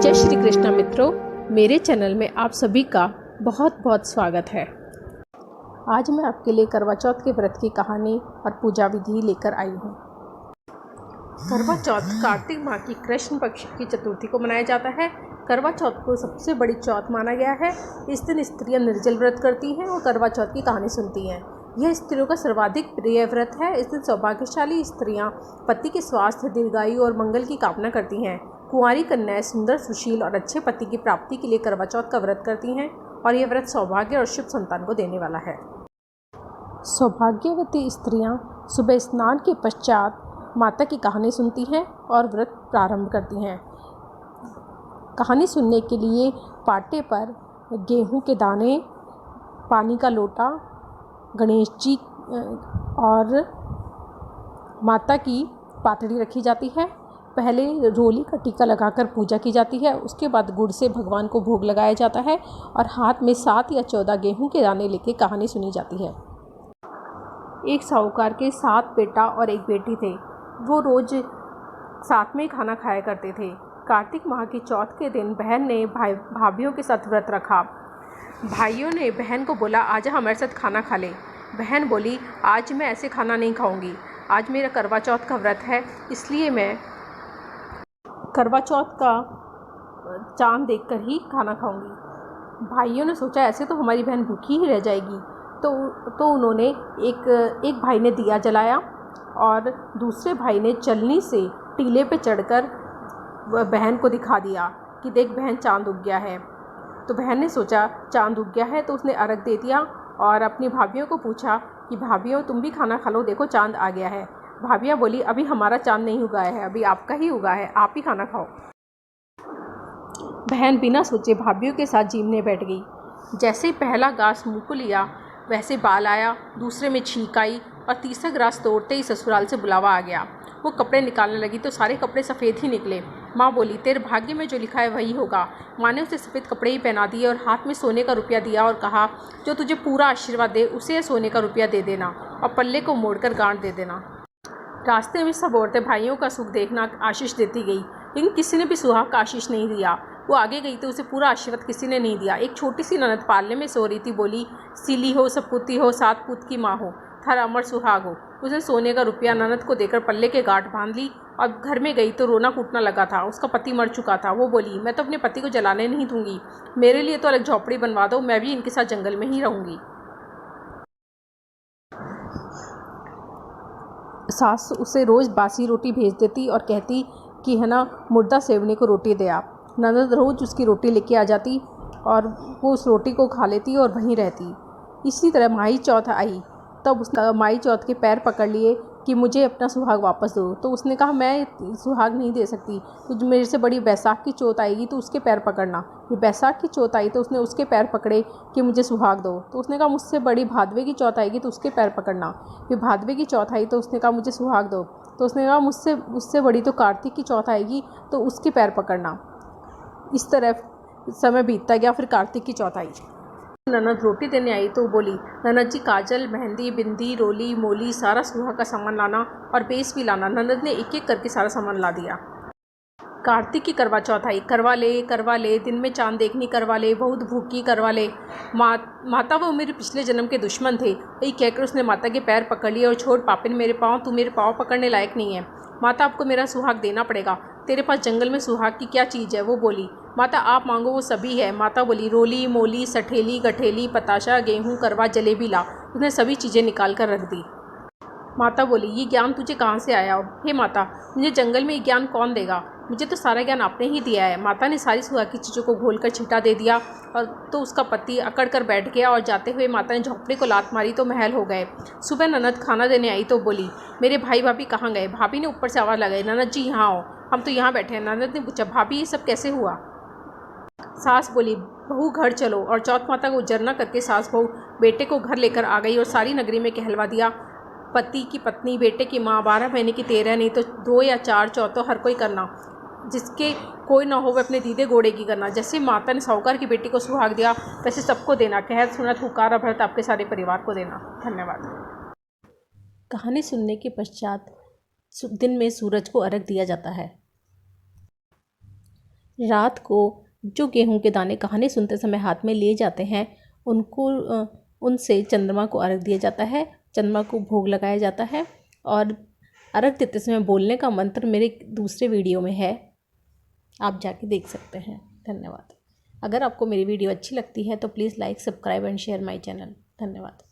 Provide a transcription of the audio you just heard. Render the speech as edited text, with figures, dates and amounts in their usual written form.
जय श्री कृष्ण मित्रों, मेरे चैनल में आप सभी का बहुत बहुत स्वागत है। आज मैं आपके लिए करवा चौथ के व्रत की कहानी और पूजा विधि लेकर आई हूँ। करवा चौथ कार्तिक माह की कृष्ण पक्ष की चतुर्थी को मनाया जाता है। करवा चौथ को सबसे बड़ी चौथ माना गया है। इस दिन स्त्रियां निर्जल व्रत करती हैं और करवा चौथ की कहानी सुनती हैं। यह स्त्रियों का सर्वाधिक प्रिय व्रत है। इस दिन सौभाग्यशाली स्त्रियां पति के स्वास्थ्य, दीर्घायु और मंगल की कामना करती हैं। कुंवारी कन्याएं सुंदर, सुशील और अच्छे पति की प्राप्ति के लिए करवा चौथ का व्रत करती हैं और यह व्रत सौभाग्य और शुभ संतान को देने वाला है। सौभाग्यवती स्त्रियां सुबह स्नान के पश्चात माता की कहानी सुनती हैं और व्रत प्रारंभ करती हैं। कहानी सुनने के लिए पाटे पर गेहूं के दाने, पानी का लोटा, गणेश जी और माता की पातड़ी रखी जाती है। पहले रोली का टीका लगाकर पूजा की जाती है। उसके बाद गुड़ से भगवान को भोग लगाया जाता है और हाथ में 7 या 14 गेहूं के दाने लेकर कहानी सुनी जाती है। एक साहूकार के 7 बेटा और एक बेटी थे। वो रोज़ साथ में खाना खाया करते थे। कार्तिक माह की चौथ के दिन बहन ने भाभीियों के साथ व्रत रखा। भाइयों ने बहन को बोला, आजा हमारे साथ खाना खा ले। बहन बोली, आज मैं ऐसे खाना नहीं खाऊंगी, आज मेरा करवा चौथ का व्रत है, इसलिए मैं करवा चौथ का चांद देखकर ही खाना खाऊंगी। भाइयों ने सोचा ऐसे तो हमारी बहन भूखी ही रह जाएगी, तो उन्होंने एक भाई ने दिया जलाया और दूसरे भाई ने चलनी से टीले पे चढ़कर बहन को दिखा दिया कि देख बहन, चांद उग गया है। तो बहन ने सोचा चांद उग गया है, तो उसने अर्घ दे दिया और अपनी भाभीियों को पूछा कि भाभीियों तुम भी खाना खा लो, देखो चांद आ गया है। भाभियाँ बोली, अभी हमारा चांद नहीं उगा है, अभी आपका ही उगा है, आप ही खाना खाओ। बहन बिना सोचे भाभियों के साथ जीमने बैठ गई। जैसे ही पहला घास मुँह को लिया वैसे बाल आया, दूसरे में छींक आई और तीसरा ग्रास तोड़ते ही ससुराल से बुलावा आ गया। वो कपड़े निकालने लगी तो सारे कपड़े सफ़ेद ही निकले। माँ बोली, तेरे भाग्य में जो लिखा है वही होगा। माँ ने उसे सफ़ेद कपड़े ही पहना दिए और हाथ में सोने का रुपया दिया और कहा, जो तुझे पूरा आशीर्वाद दे उसे सोने का रुपया दे देना और पल्ले को मोड़कर गांठ दे देना। रास्ते में सब औरतें भाइयों का सुख देखना आशीष देती गई, लेकिन किसी ने भी सुहाग का आशीष नहीं दिया। वो आगे गई तो उसे पूरा आशीर्वाद किसी ने नहीं दिया। एक छोटी सी ननद पालने में सो रही थी, बोली, सीली हो, सपूती हो, 7 पूत की माँ हो, थर अमर सुहाग हो। उसने सोने का रुपया ननद को देकर पल्ले के गांठ बांध ली और घर में गई तो रोना कूटना लगा था। उसका पति मर चुका था। वो बोली, मैं तो अपने पति को जलाने नहीं दूंगी, मेरे लिए तो अलग झोपड़ी बनवा दो, मैं भी इनके साथ जंगल में ही रहूँगी। सास उसे रोज़ बासी रोटी भेज देती और कहती कि है ना, मुर्दा सेवने को रोटी दे आप। ननद रोज़ उसकी रोटी लेके आ जाती और वो उस रोटी को खा लेती और वहीं रहती। इसी तरह माही चौथ आई, तब उसका माही चौथ के पैर पकड़ लिए कि मुझे अपना सुहाग वापस दो। तो उसने कहा, मैं सुहाग नहीं दे सकती, तो मेरे से बड़ी बैसाख की चौथ आएगी तो उसके पैर पकड़ना। ये बैसाख की चौथ आई तो उसने उसके पैर पकड़े कि मुझे सुहाग दो। तो उसने कहा, मुझसे बड़ी भादवे की चौथ आएगी तो उसके पैर पकड़ना। फिर भादवे की चौथ आई तो उसने कहा, मुझे सुहाग दो। तो उसने कहा, मुझसे बड़ी तो कार्तिक की चौथ आएगी तो उसके पैर पकड़ना। इस तरह समय बीतता गया। फिर कार्तिक की चौथ आई। ननद रोटी देने आई तो बोली, ननद जी, काजल, मेहंदी, बिंदी, रोली, मोली, सारा सुहाग का सामान लाना और बेस भी लाना। ननद ने एक एक करके सारा सामान ला दिया। कार्तिक की करवा चौथ आई। करवा ले, दिन में चांद देखनी करवा ले, बहुत भूखी करवा ले। माता वो मेरे पिछले जन्म के दुश्मन थे, यही कहकर उसने माता के पैर पकड़ लिए और छोड़ पापिन मेरे पाँव, तू मेरे पाँव पकड़ने लायक नहीं है। माता, आपको मेरा सुहाग देना पड़ेगा, तेरे पास जंगल में सुहाग की क्या चीज़ है। वो बोली, माता आप मांगो वो सभी है। माता बोली, रोली, मोली, सठेली, गठेली, पताशा, गेहूँ, करवा, जलेबी ला। उसने सभी चीज़ें निकाल कर रख दी। माता बोली, ये ज्ञान तुझे कहाँ से आया? हे माता, मुझे जंगल में ये ज्ञान कौन देगा? मुझे तो सारा ज्ञान आपने ही दिया है। माता ने सारी सुहाग की चीज़ों को घोल कर छींटा दे दिया और तो उसका पति अकड़ कर बैठ गया और जाते हुए माता ने झोंपड़ी को लात मारी तो महल हो गए। सुबह ननद खाना देने आई तो बोली, मेरे भाई भाभी कहाँ गए? भाभी ने ऊपर से आवाज़ लगाई, ननद जी यहाँ आओ, हम तो यहाँ बैठे हैं। ननद ने पूछा, भाभी ये सब कैसे हुआ? सास बोली, बहू घर चलो। और चौथ माता को उजरना करके सास बहू बेटे को घर लेकर आ गई और सारी नगरी में कहलवा दिया, पति की पत्नी, बेटे की माँ, 12 महीने की 13 नहीं तो 2 या 4 चौथ तो हर कोई करना, जिसके कोई ना हो वह अपने दीदे घोड़े की करना। जैसे माता ने साहूकार की बेटी को सुहाग दिया वैसे सबको देना। कहत सुनत हुकार भरत आपके सारे परिवार को देना। धन्यवाद। कहानी सुनने के पश्चात दिन में सूरज को अर्घ दिया जाता है। रात को जो गेहूं के दाने कहानी सुनते समय हाथ में लिए जाते हैं उनको उनसे चंद्रमा को अर्घ दिया जाता है, चंद्रमा को भोग लगाया जाता है। और अर्घ देते समय बोलने का मंत्र मेरे दूसरे वीडियो में है, आप जाके देख सकते हैं। धन्यवाद। अगर आपको मेरी वीडियो अच्छी लगती है तो please like, subscribe and share my channel. धन्यवाद।